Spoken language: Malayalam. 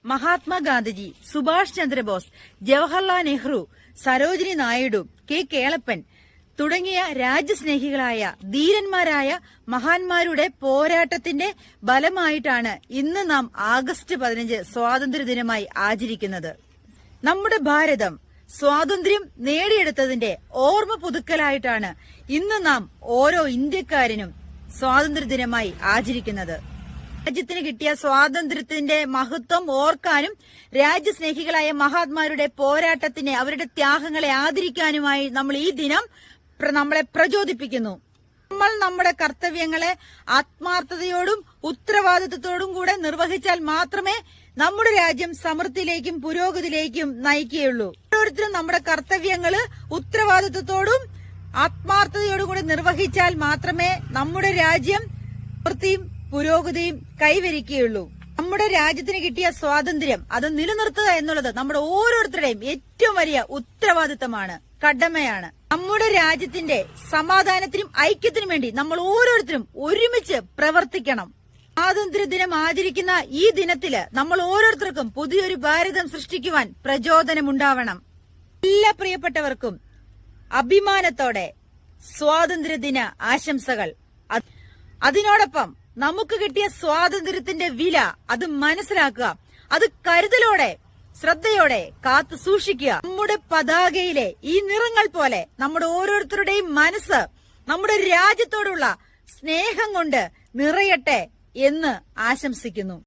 മഹാത്മാഗാന്ധിജി, സുഭാഷ് ചന്ദ്രബോസ്, ജവഹർലാൽ നെഹ്റു, സരോജിനി നായിഡു, കെ കേളപ്പൻ തുടങ്ങിയ രാജ്യസ്നേഹികളായ ധീരന്മാരായ മഹാന്മാരുടെ പോരാട്ടത്തിന്റെ ബലമായിട്ടാണ് ഇന്ന് നാം ആഗസ്റ്റ് 15 സ്വാതന്ത്ര്യദിനമായി ആചരിക്കുന്നത്. നമ്മുടെ ഭാരതം സ്വാതന്ത്ര്യം നേടിയെടുത്തതിന്റെ ഓർമ്മ പുതുക്കലായിട്ടാണ് ഇന്ന് നാം ഓരോ ഇന്ത്യക്കാരനും സ്വാതന്ത്ര്യദിനമായി ആചരിക്കുന്നത്. രാജ്യത്തിന് കിട്ടിയ സ്വാതന്ത്ര്യത്തിന്റെ മഹത്വം ഓർക്കാനും രാജ്യസ്നേഹികളായ മഹാത്മാരുടെ പോരാട്ടത്തിനെ, അവരുടെ ത്യാഗങ്ങളെ ആദരിക്കാനുമായി നമ്മൾ ഈ ദിനം നമ്മളെ പ്രചോദിപ്പിക്കുന്നു. നമ്മൾ നമ്മുടെ കർത്തവ്യങ്ങളെ ആത്മാർത്ഥതയോടും ഉത്തരവാദിത്വത്തോടും കൂടെ നിർവഹിച്ചാൽ മാത്രമേ നമ്മുടെ രാജ്യം സമൃദ്ധിയിലേക്കും പുരോഗതിയിലേക്കും നയിക്കുകയുള്ളൂ. ഓരോരുത്തരും നമ്മുടെ കർത്തവ്യങ്ങള് ഉത്തരവാദിത്വത്തോടും ആത്മാർത്ഥതയോടും കൂടെ നിർവഹിച്ചാൽ മാത്രമേ നമ്മുടെ രാജ്യം സമൃദ്ധിയും പുരോഗതിയും കൈവരിക്കുകയുള്ളൂ. നമ്മുടെ രാജ്യത്തിന് കിട്ടിയ സ്വാതന്ത്ര്യം അത് നിലനിർത്തുക എന്നുള്ളത് നമ്മുടെ ഓരോരുത്തരുടെയും ഏറ്റവും വലിയ ഉത്തരവാദിത്തമാണ്, കടമയാണ്. നമ്മുടെ രാജ്യത്തിന്റെ സമാധാനത്തിനും ഐക്യത്തിനും വേണ്ടി നമ്മൾ ഓരോരുത്തരും ഒരുമിച്ച് പ്രവർത്തിക്കണം. സ്വാതന്ത്ര്യദിനം ആചരിക്കുന്ന ഈ ദിനത്തില് നമ്മൾ ഓരോരുത്തർക്കും പുതിയൊരു ഭാരതം സൃഷ്ടിക്കുവാൻ പ്രചോദനമുണ്ടാവണം. എല്ലാ പ്രിയപ്പെട്ടവർക്കും അഭിമാനത്തോടെ സ്വാതന്ത്ര്യദിന ആശംസകൾ. അതിനോടൊപ്പം നമുക്ക് കിട്ടിയ സ്വാതന്ത്ര്യത്തിന്റെ വില അത് മനസ്സിലാക്കുക, അത് കരുതലോടെ ശ്രദ്ധയോടെ കാത്തു സൂക്ഷിക്കുക. നമ്മുടെ പതാകയിലെ ഈ നിറങ്ങൾ പോലെ നമ്മുടെ ഓരോരുത്തരുടെയും മനസ്സ് നമ്മുടെ രാജ്യത്തോടുള്ള സ്നേഹം കൊണ്ട് നിറയട്ടെ എന്ന് ആശംസിക്കുന്നു.